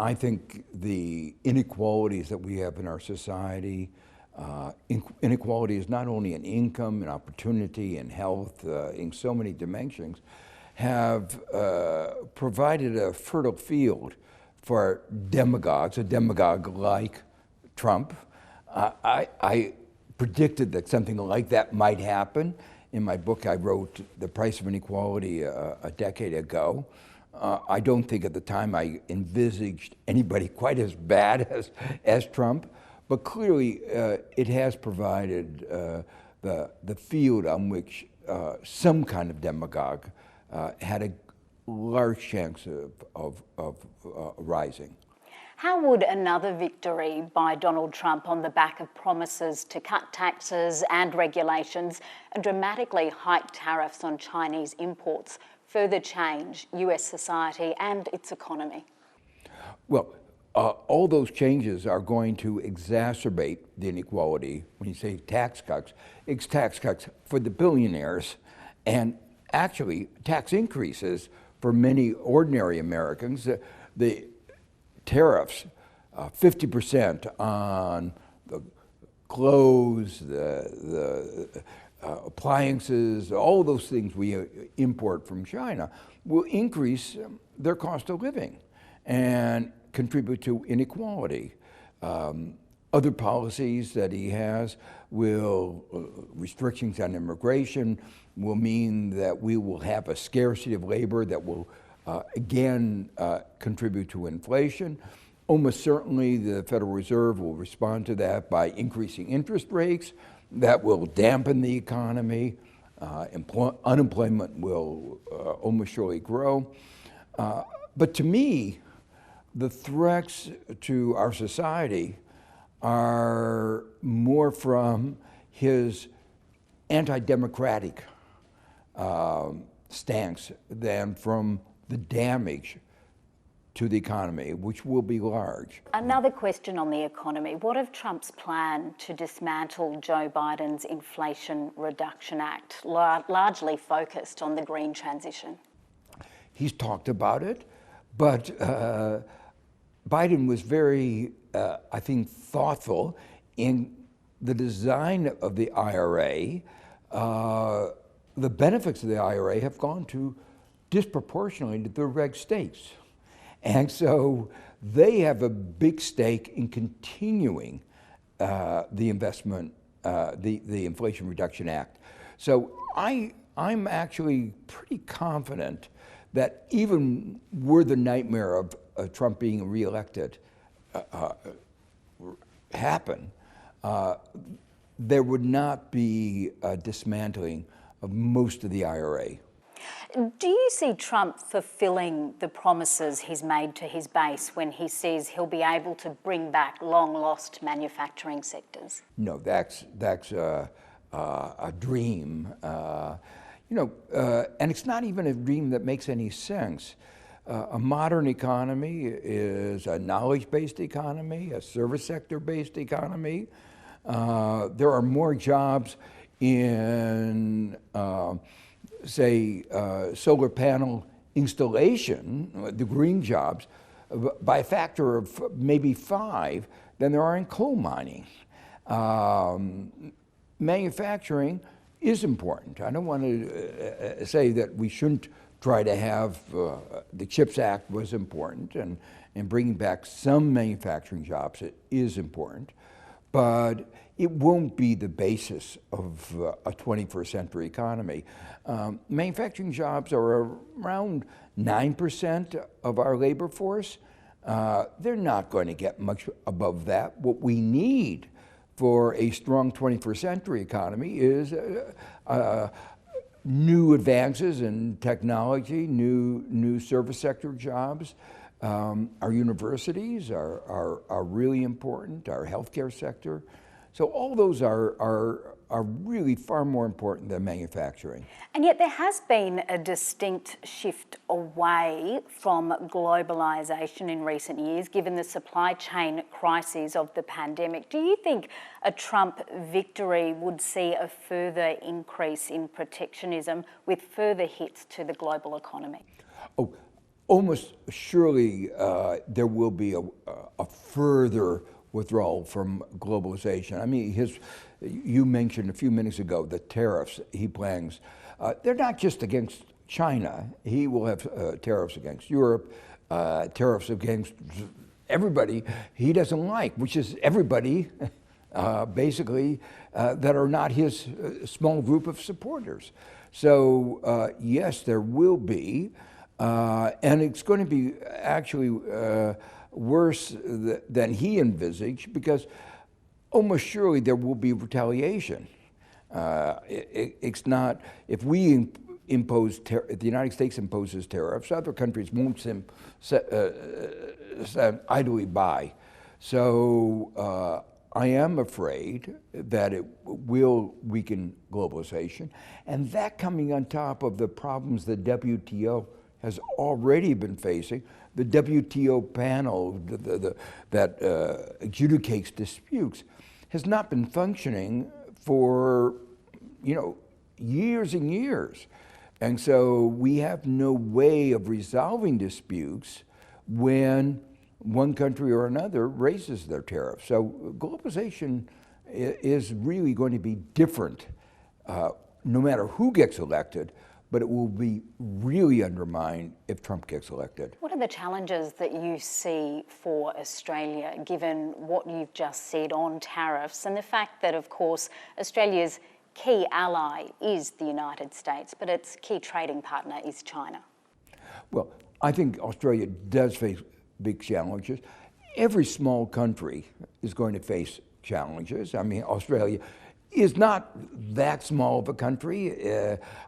I think the inequalities that we have in our society, inequality is not only in income and opportunity and health, in so many dimensions, have provided a fertile field for demagogues, a demagogue like Trump. I predicted that something like that might happen. In my book, I wrote The Price of Inequality a decade ago. I don't think at the time I envisaged anybody quite as bad as Trump, but clearly it has provided the field on which some kind of demagogue had a large chance of rising. How would another victory by Donald Trump on the back of promises to cut taxes and regulations and dramatically hike tariffs on Chinese imports further change US society and its economy? Well, all those changes are going to exacerbate the inequality. When you say tax cuts, it's tax cuts for the billionaires and actually tax increases for many ordinary Americans. The tariffs, 50% on the clothes, the appliances, all those things we import from China will increase their cost of living and contribute to inequality. Other policies that he has will, restrictions on immigration, will mean that we will have a scarcity of labor that will again contribute to inflation. Almost certainly the Federal Reserve will respond to that by increasing interest rates. That will dampen the economy. Unemployment will almost surely grow. But to me, the threats to our society are more from his anti-democratic stance than from the damage to the economy, which will be large. Another question on the economy. What of Trump's plan to dismantle Joe Biden's Inflation Reduction Act, largely focused on the green transition? He's talked about it, but Biden was very, I think, thoughtful in the design of the IRA. The benefits of the IRA have gone to disproportionately to the red states. And so they have a big stake in continuing the investment, the Inflation Reduction Act. So I'm actually pretty confident that even were the nightmare of Trump being reelected happen, there would not be a dismantling of most of the IRA. Do you see Trump fulfilling the promises he's made to his base when he says he'll be able to bring back long-lost manufacturing sectors? No, that's a dream. And it's not even a dream that makes any sense. A modern economy is a knowledge-based economy, a service sector-based economy. There are more jobs in say, solar panel installation, the green jobs, by a factor of maybe 5 than there are in coal mining. Manufacturing is important. I don't want to say that we shouldn't try to have, the CHIPS Act was important, and bringing back some manufacturing jobs is important, but it won't be the basis of a 21st century economy. Manufacturing jobs are around 9% of our labor force. They're not going to get much above that. What we need for a strong 21st century economy is new advances in technology, new service sector jobs. Our universities are really important, our healthcare sector. So all those are really far more important than manufacturing. And yet there has been a distinct shift away from globalisation in recent years, given the supply chain crises of the pandemic. Do you think a Trump victory would see a further increase in protectionism with further hits to the global economy? Oh, almost surely there will be a further withdrawal from globalization. I mean, you mentioned a few minutes ago the tariffs he plans. They're not just against China. He will have tariffs against Europe, tariffs against everybody he doesn't like, which is everybody, basically, that are not his small group of supporters. So yes, there will be, and it's going to be actually worse than he envisaged, because almost surely there will be retaliation. It's not, if we impose, if the United States imposes tariffs, other countries won't stand idly by. So I am afraid that it will weaken globalization, and that coming on top of the problems the WTO has already been facing. The WTO panel that adjudicates disputes has not been functioning for, years and years. And so we have no way of resolving disputes when one country or another raises their tariffs. So globalization is really going to be different no matter who gets elected, but it will be really undermined if Trump gets elected. What are the challenges that you see for Australia, given what you've just said on tariffs and the fact that, of course, Australia's key ally is the United States, but its key trading partner is China? Well, I think Australia does face big challenges. Every small country is going to face challenges. I mean, Australia is not that small of a country.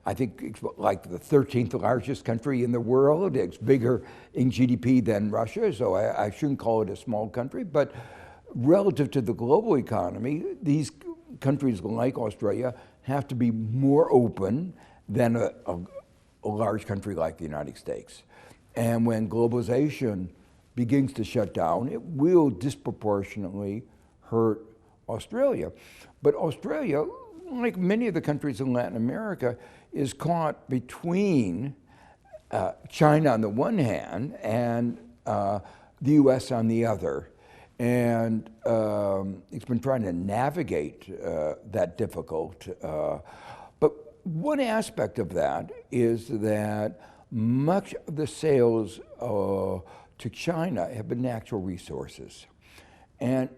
I think it's like the 13th largest country in the world. It's bigger in GDP than Russia, so I shouldn't call it a small country. But relative to the global economy, these countries like Australia have to be more open than a large country like the United States. And when globalization begins to shut down, it will disproportionately hurt Australia. But Australia, like many of the countries in Latin America, is caught between China on the one hand and the US on the other. And it's been trying to navigate that difficult. But one aspect of that is that much of the sales to China have been natural resources. And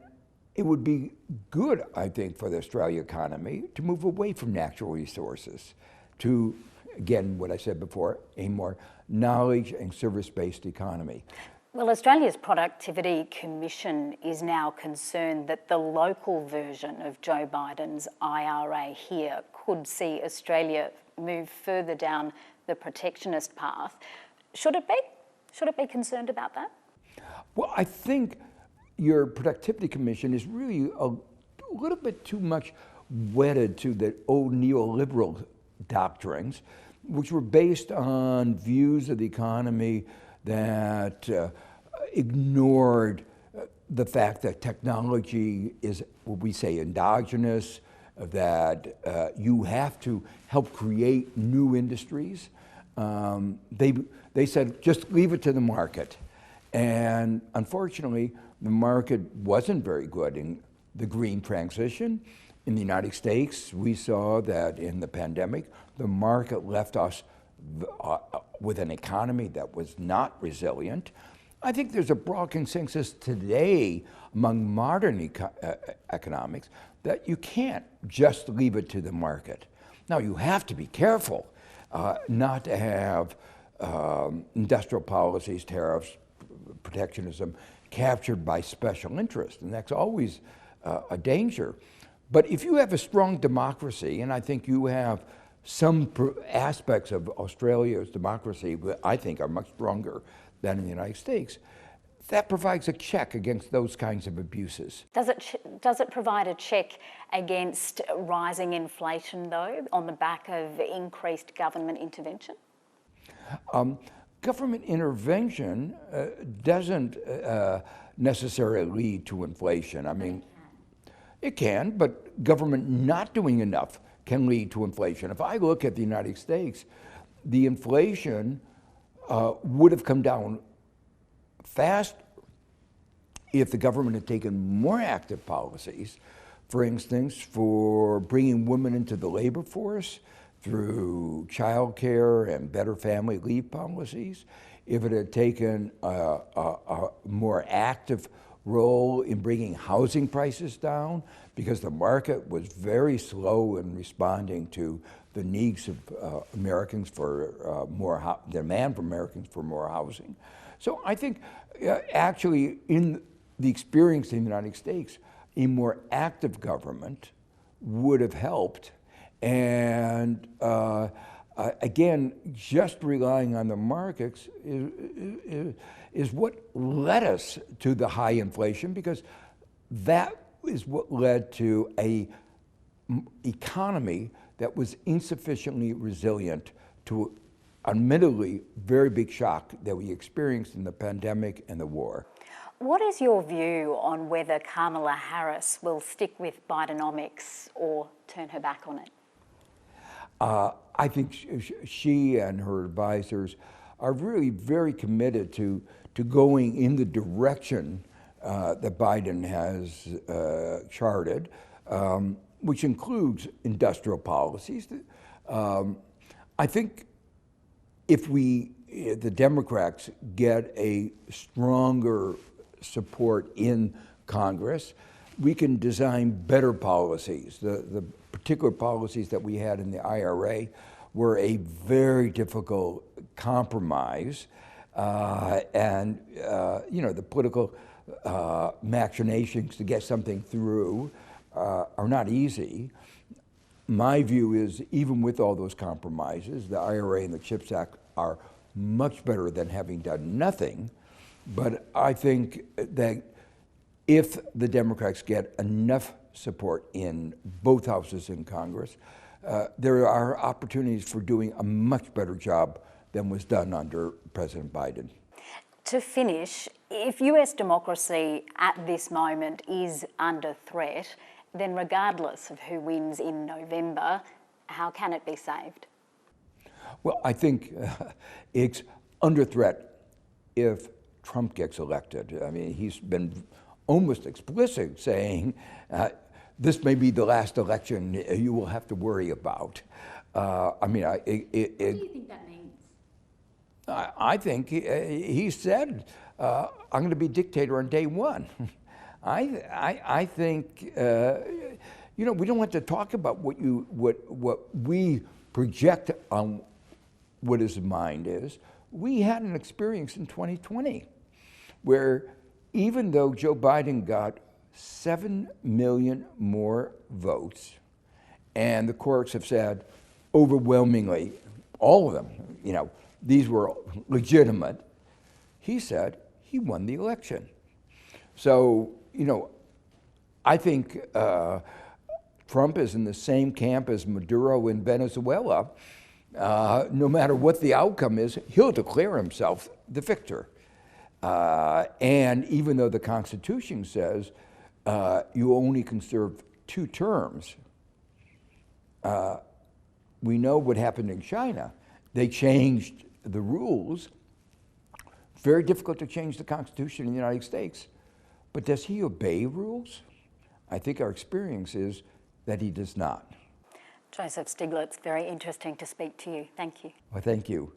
it would be good, I think, for the Australian economy to move away from natural resources to, again, what I said before, a more knowledge and service-based economy. Well, Australia's Productivity Commission is now concerned that the local version of Joe Biden's IRA here could see Australia move further down the protectionist path. Should it be? Should it be concerned about that? Well, I think your Productivity Commission is really a little bit too much wedded to the old neoliberal doctrines, which were based on views of the economy that ignored the fact that technology is what we say endogenous, that you have to help create new industries. They said, just leave it to the market. And unfortunately, the market wasn't very good in the green transition. In the United States, we saw that in the pandemic, the market left us with an economy that was not resilient. I think there's a broad consensus today among modern economics that you can't just leave it to the market. Now, you have to be careful not to have industrial policies, tariffs, protectionism captured by special interest, and that's always a danger. But if you have a strong democracy, and I think you have some aspects of Australia's democracy that I think are much stronger than in the United States, that provides a check against those kinds of abuses. Does it provide a check against rising inflation, though, on the back of increased government intervention? Government intervention doesn't necessarily lead to inflation. I mean, it can, but government not doing enough can lead to inflation. If I look at the United States, the inflation would have come down fast if the government had taken more active policies, for instance, for bringing women into the labor force through child care and better family leave policies, if it had taken a more active role in bringing housing prices down, because the market was very slow in responding to the needs of Americans for demand from Americans for more housing. So I think actually in the experience in the United States, a more active government would have helped. And again, just relying on the markets is what led us to the high inflation, because that is what led to an economy that was insufficiently resilient to admittedly very big shock that we experienced in the pandemic and the war. What is your view on whether Kamala Harris will stick with Bidenomics or turn her back on it? I think she and her advisors are really very committed to going in the direction that Biden has charted, which includes industrial policies. I think if the Democrats get a stronger support in Congress, we can design better policies. The particular policies that we had in the IRA were a very difficult compromise, and the political machinations to get something through are not easy. My view is, even with all those compromises, the IRA and the CHIPS Act are much better than having done nothing. But I think that if the Democrats get enough support in both houses in Congress, there are opportunities for doing a much better job than was done under President Biden. To finish, if US democracy at this moment is under threat, then regardless of who wins in November, how can it be saved? Well, I think it's under threat if Trump gets elected. I mean, he's been almost explicit saying this may be the last election you will have to worry about. What do you think that means? I think he said, I'm going to be dictator on day one. I think, we don't have to talk about what we project on what his mind is. We had an experience in 2020 where even though Joe Biden got 7 million more votes, and the courts have said overwhelmingly, all of them, these were legitimate, he said he won the election. So, I think Trump is in the same camp as Maduro in Venezuela. No matter what the outcome is, he'll declare himself the victor. And even though the Constitution says you only can serve 2 terms, we know what happened in China. They changed the rules. Very difficult to change the Constitution in the United States. But does he obey rules? I think our experience is that he does not. Joseph Stiglitz, very interesting to speak to you. Thank you. Well, thank you.